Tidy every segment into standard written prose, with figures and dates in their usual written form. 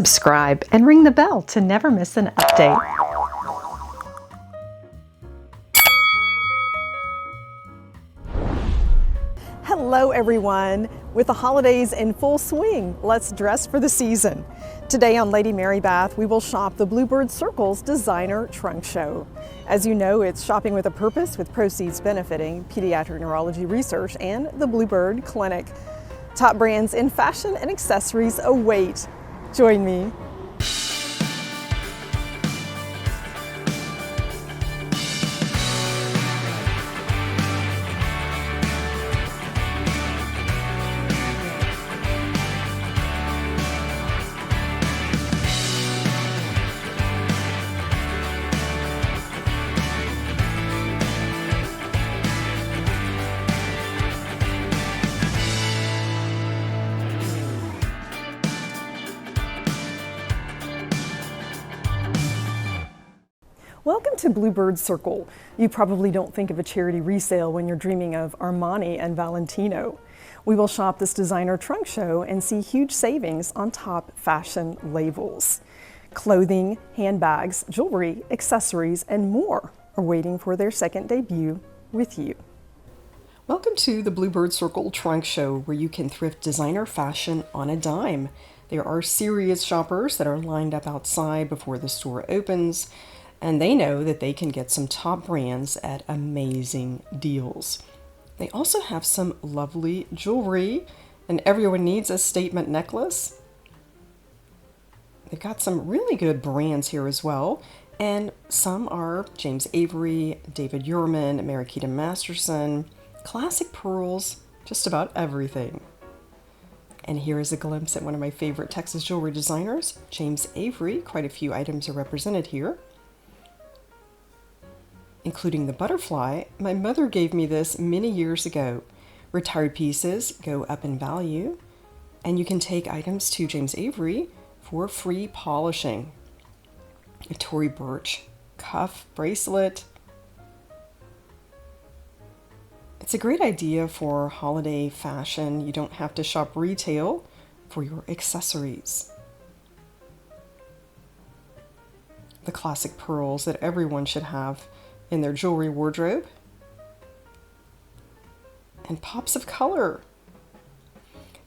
subscribe, and ring the bell to never miss an update. Hello everyone! With the holidays in full swing, let's dress for the season. Today on Lady Mary Bath, we will shop the Bluebird Circle's designer trunk show. As you know, it's shopping with a purpose, with proceeds benefiting pediatric neurology research and the Bluebird Clinic. Top brands in fashion and accessories await. Join me. Welcome to Bluebird Circle. You probably don't think of a charity resale when you're dreaming of Armani and Valentino. We will shop this designer trunk show and see huge savings on top fashion labels. Clothing, handbags, jewelry, accessories, and more are waiting for their second debut with you. Welcome to the Bluebird Circle Trunk Show, where you can thrift designer fashion on a dime. There are serious shoppers that are lined up outside before the store opens, and they know that they can get some top brands at amazing deals. They also have some lovely jewelry, and everyone needs a statement necklace. They've got some really good brands here as well, and some are James Avery, David Yurman, Mary-Kate Masterson, classic pearls, just about everything. And here is a glimpse at one of my favorite Texas jewelry designers, James Avery. Quite a few items are represented here, including the butterfly. My mother gave me this many years ago. Retired pieces go up in value, and you can take items to James Avery for free polishing. A Tory Burch cuff bracelet. It's a great idea for holiday fashion. You don't have to shop retail for your accessories. The classic pearls that everyone should have in their jewelry wardrobe, and pops of color.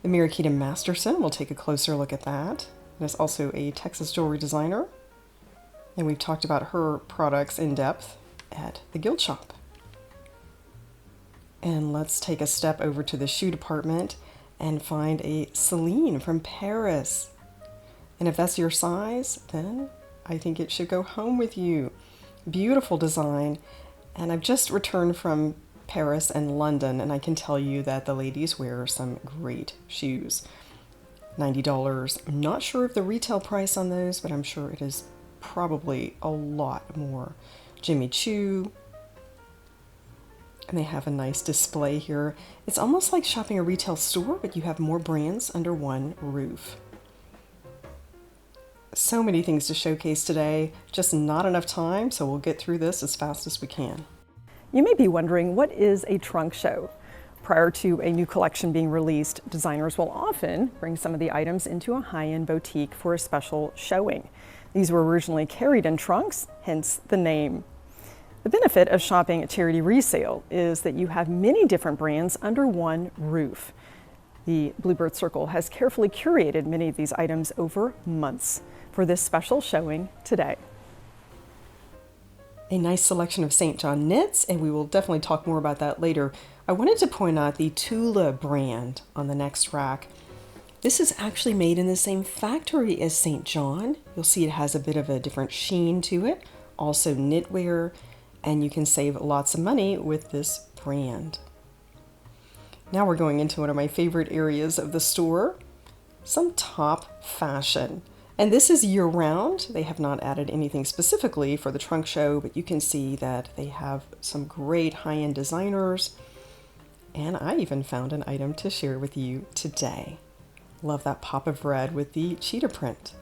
The Mary-Kate Masterson, we'll take a closer look at that. There's also a Texas jewelry designer, and we've talked about her products in depth at the Guild Shop. And let's take a step over to the shoe department and find a Celine from Paris. And if that's your size, then I think it should go home with you. Beautiful design, and I've just returned from Paris and London, and I can tell you that the ladies wear some great shoes. $90. I'm not sure of the retail price on those, but I'm sure it is probably a lot more. Jimmy Choo, and they have a nice display here. It's almost like shopping a retail store, but you have more brands under one roof. So many things to showcase today, just not enough time, so we'll get through this as fast as we can. You may be wondering, what is a trunk show? Prior to a new collection being released, designers will often bring some of the items into a high-end boutique for a special showing. These were originally carried in trunks, hence the name. The benefit of shopping at charity resale is that you have many different brands under one roof. The Bluebird Circle has carefully curated many of these items over months for this special showing today. A nice selection of St. John knits, and we will definitely talk more about that later. I wanted to point out the Tula brand on the next rack. This is actually made in the same factory as St. John. You'll see it has a bit of a different sheen to it, also knitwear, and you can save lots of money with this brand. Now we're going into one of my favorite areas of the store, some top fashion. And this is year-round. They have not added anything specifically for the trunk show, but you can see that they have some great high-end designers. And I even found an item to share with you today. Love that pop of red with the cheetah print.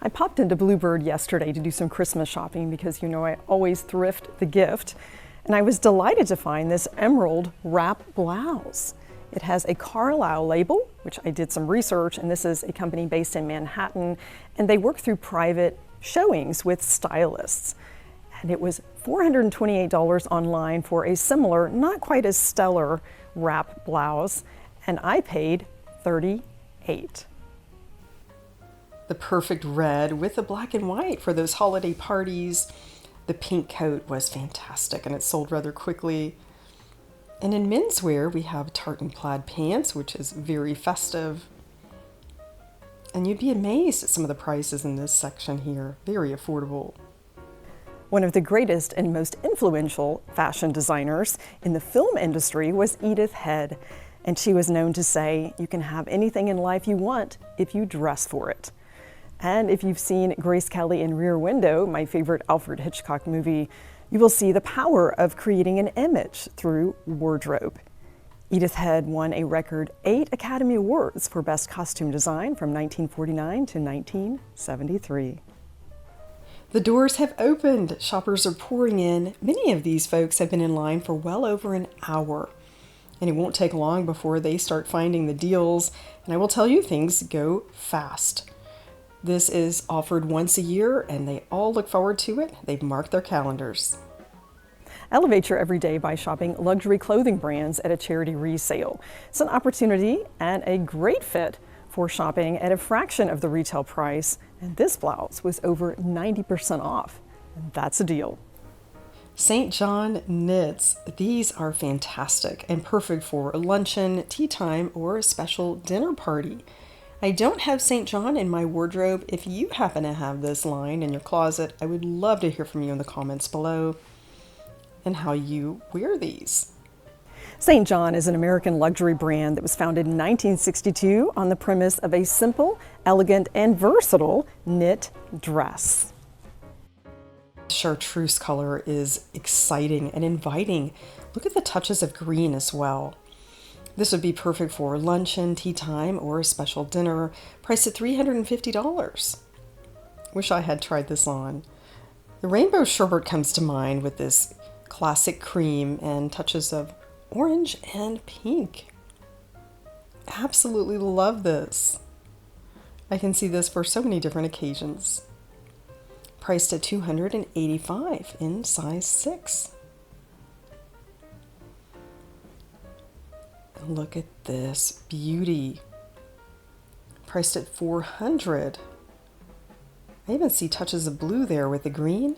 I popped into Bluebird yesterday to do some Christmas shopping because you know I always thrift the gift. And I was delighted to find this emerald wrap blouse. It has a Carlisle label which I did some research, and this is a company based in Manhattan, and they work through private showings with stylists. And it was $428 online for a similar, not quite as stellar wrap blouse, and I paid $38. The perfect red with the black and white for those holiday parties. The pink coat was fantastic and it sold rather quickly. And in menswear, we have tartan plaid pants, which is very festive. And you'd be amazed at some of the prices in this section here. Very affordable. One of the greatest and most influential fashion designers in the film industry was Edith Head. And she was known to say, you can have anything in life you want if you dress for it. And if you've seen Grace Kelly in Rear Window, my favorite Alfred Hitchcock movie, you will see the power of creating an image through wardrobe. Edith Head won a record 8 Academy Awards for Best Costume Design from 1949 to 1973. The doors have opened. Shoppers are pouring in. Many of these folks have been in line for well over an hour. And it won't take long before they start finding the deals. And I will tell you, things go fast. This is offered once a year, and they all look forward to it. They've marked their calendars. Elevate your everyday by shopping luxury clothing brands at a charity resale. It's an opportunity and a great fit for shopping at a fraction of the retail price. And this blouse was over 90% off. And that's a deal. St. John knits. These are fantastic and perfect for a luncheon, tea time, or a special dinner party. I don't have St. John in my wardrobe. If you happen to have this line in your closet, I would love to hear from you in the comments below and how you wear these. St. John is an American luxury brand that was founded in 1962 on the premise of a simple, elegant, and versatile knit dress. Chartreuse color is exciting and inviting. Look at the touches of green as well. This would be perfect for luncheon, tea time, or a special dinner, priced at $350. Wish I had tried this on. The rainbow sherbet comes to mind with this classic cream and touches of orange and pink. Absolutely love this. I can see this for so many different occasions. Priced at $285 in size 6. Look at this beauty. Priced at $400. I even see touches of blue there with the green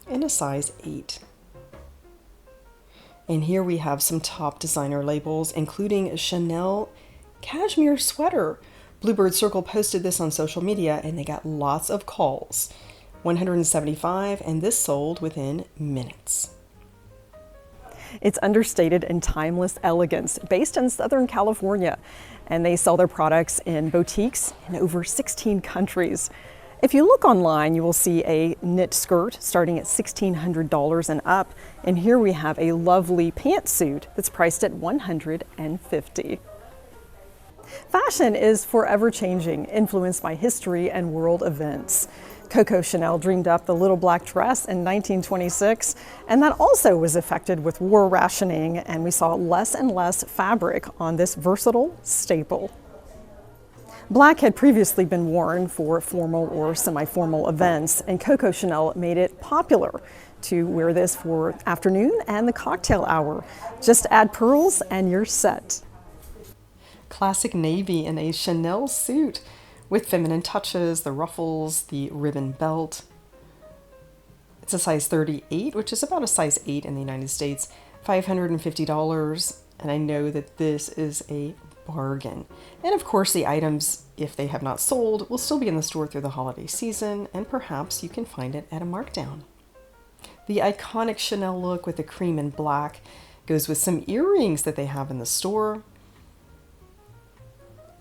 in a size 8. And here we have some top designer labels, including a Chanel cashmere sweater. Bluebird Circle posted this on social media and they got lots of calls. $175, and this sold within minutes. It's understated and timeless elegance, based in Southern California, and they sell their products in boutiques in over 16 countries. If you look online, you will see a knit skirt starting at $1,600 and up, and here we have a lovely pantsuit that's priced at $150. Fashion is forever changing, influenced by history and world events. Coco Chanel dreamed up the little black dress in 1926, and that also was affected with war rationing, and we saw less and less fabric on this versatile staple. Black had previously been worn for formal or semi-formal events, and Coco Chanel made it popular to wear this for afternoon and the cocktail hour. Just add pearls and you're set. Classic navy in a Chanel suit with feminine touches, the ruffles, the ribbon belt. It's a size 38, which is about a size 8 in the United States, $550, and I know that this is a bargain. And of course, the items, if they have not sold, will still be in the store through the holiday season, and perhaps you can find it at a markdown. The iconic Chanel look with the cream and black goes with some earrings that they have in the store.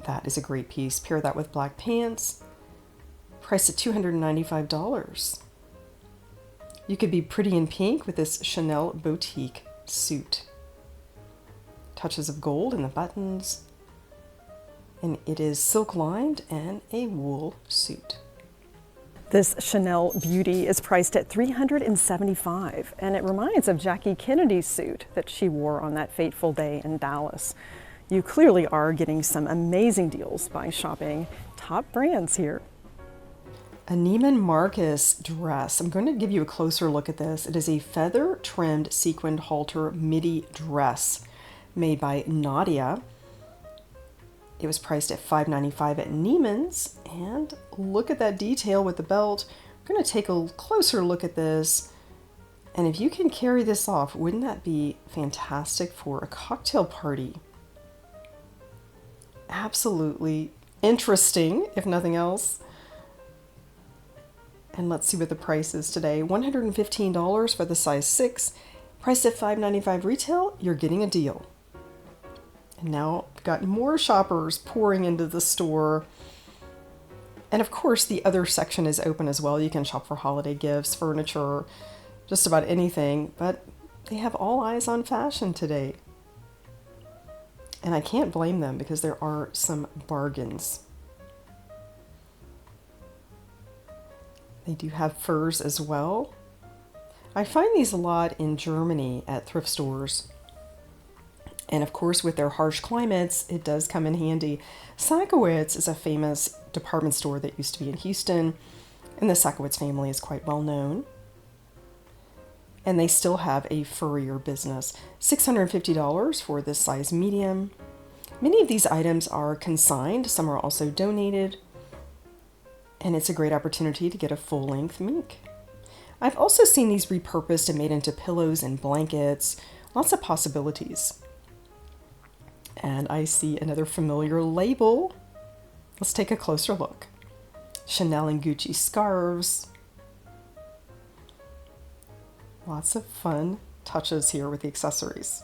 That is a great piece. Pair that with black pants, priced at $295. You could be pretty in pink with this Chanel boutique suit. Touches of gold in the buttons, and it is silk lined and a wool suit. This Chanel beauty is priced at $375, and it reminds of Jackie Kennedy's suit that she wore on that fateful day in Dallas. You clearly are getting some amazing deals by shopping top brands here. A Neiman Marcus dress. I'm going to give you a closer look at this. It is a feather-trimmed sequined halter midi dress made by Nadia. It was priced at $5.95 at Neiman's, and look at that detail with the belt. I'm going to take a closer look at this, and if you can carry this off, wouldn't that be fantastic for a cocktail party? Absolutely interesting, if nothing else. And let's see what the price is today. $115 for the size 6, priced at $5.95 retail. You're getting a deal. And now I've got more shoppers pouring into the store. And of course, the other section is open as well. You can shop for holiday gifts, furniture, just about anything. But they have all eyes on fashion today. And I can't blame them because there are some bargains. They do have furs as well. I find these a lot in Germany at thrift stores. And of course, with their harsh climates, it does come in handy. Sakowitz is a famous department store that used to be in Houston, and the Sakowitz family is quite well known. And they still have a furrier business. $650 for this size medium. Many of these items are consigned, some are also donated. And it's a great opportunity to get a full-length mink. I've also seen these repurposed and made into pillows and blankets. Lots of possibilities. And I see another familiar label. Let's take a closer look. Chanel and Gucci scarves. Lots of fun touches here with the accessories.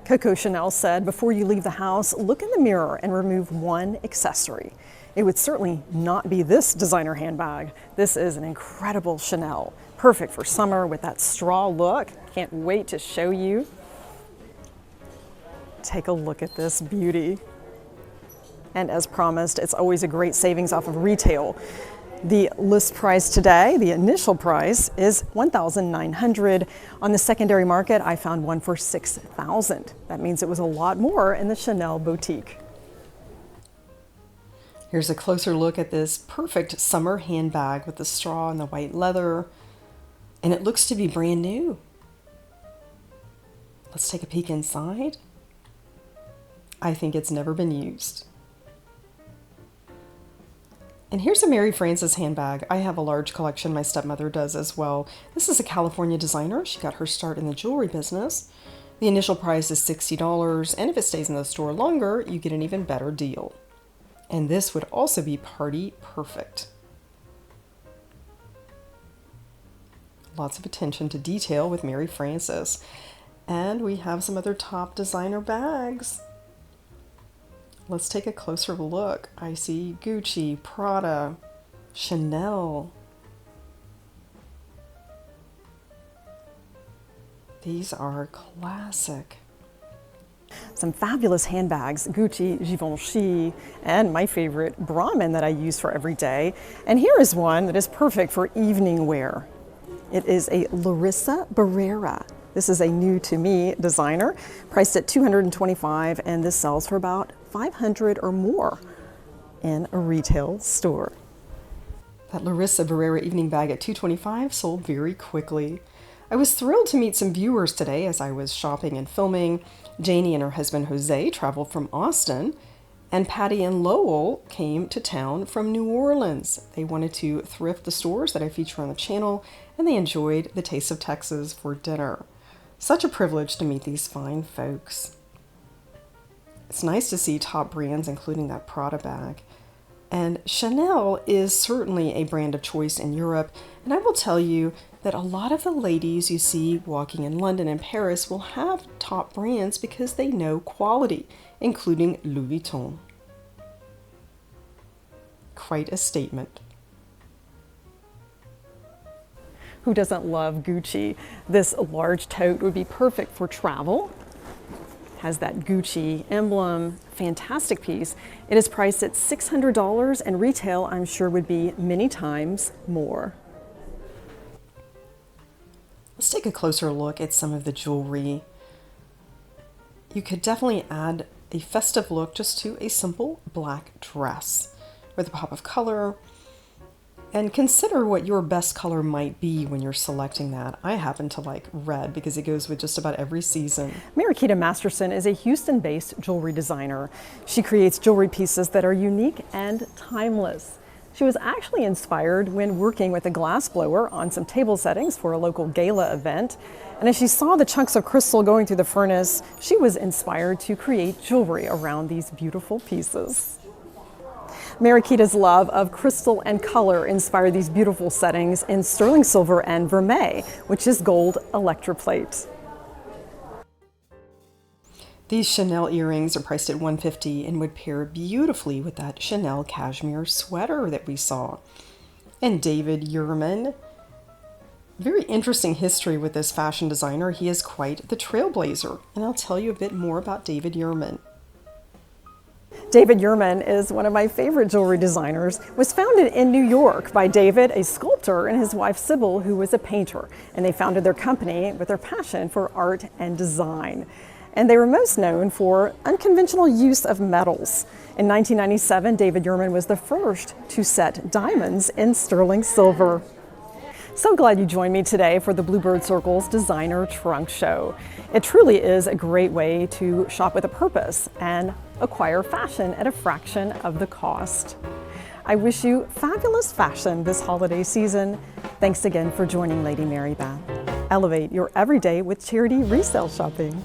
Coco Chanel said, before you leave the house, look in the mirror and remove one accessory. It would certainly not be this designer handbag. This is an incredible Chanel, perfect for summer with that straw look. Can't wait to show you. Take a look at this beauty. And as promised, it's always a great savings off of retail. The list price today, the initial price, is $1,900. On the secondary market, I found one for $6,000. That means it was a lot more in the Chanel boutique. Here's a closer look at this perfect summer handbag with the straw and the white leather. And it looks to be brand new. Let's take a peek inside. I think it's never been used. And here's a Mary Frances handbag. I have a large collection. My stepmother does as well. This is a California designer. She got her start in the jewelry business. The initial price is $60, and if it stays in the store longer, you get an even better deal. And this would also be party perfect. Lots of attention to detail with Mary Frances. And we have some other top designer bags. Let's take a closer look. I see Gucci, Prada, Chanel. These are classic. Some fabulous handbags, Gucci, Givenchy, and my favorite, Brahmin, that I use for every day. And here is one that is perfect for evening wear. It is a Larissa Barrera. This is a new to me designer, priced at $225, and this sells for about $500 or more in a retail store. That Larissa Barrera evening bag at $225 sold very quickly. I was thrilled to meet some viewers today as I was shopping and filming. Janie and her husband Jose traveled from Austin, and Patty and Lowell came to town from New Orleans. They wanted to thrift the stores that I feature on the channel, and they enjoyed the Taste of Texas for dinner. Such a privilege to meet these fine folks. It's nice to see top brands, including that Prada bag. And Chanel is certainly a brand of choice in Europe, and I will tell you that a lot of the ladies you see walking in London and Paris will have top brands because they know quality, including Louis Vuitton. Quite a statement. Who doesn't love Gucci? This large tote would be perfect for travel. Has that Gucci emblem, fantastic piece. It is priced at $600, and retail I'm sure would be many times more. Let's take a closer look at some of the jewelry. You could definitely add a festive look just to a simple black dress with a pop of color. And consider what your best color might be when you're selecting that. I happen to like red because it goes with just about every season. Marikita Masterson is a Houston-based jewelry designer. She creates jewelry pieces that are unique and timeless. She was actually inspired when working with a glassblower on some table settings for a local gala event. And as she saw the chunks of crystal going through the furnace, she was inspired to create jewelry around these beautiful pieces. Marikita's love of crystal and color inspired these beautiful settings in sterling silver and vermeil, which is gold electroplate. These Chanel earrings are priced at $150 and would pair beautifully with that Chanel cashmere sweater that we saw. And David Yurman, very interesting history with this fashion designer. He is quite the trailblazer, and I'll tell you a bit more about David Yurman. David Yurman is one of my favorite jewelry designers. Was founded in New York by David, a sculptor, and his wife Sybil, who was a painter. And they founded their company with their passion for art and design. And they were most known for unconventional use of metals. In 1997, David Yurman was the first to set diamonds in sterling silver. So glad you joined me today for the Bluebird Circle's Designer Trunk Show. It truly is a great way to shop with a purpose and acquire fashion at a fraction of the cost. I wish you fabulous fashion this holiday season. Thanks again for joining Lady Mary Beth. Elevate your everyday with charity resale shopping.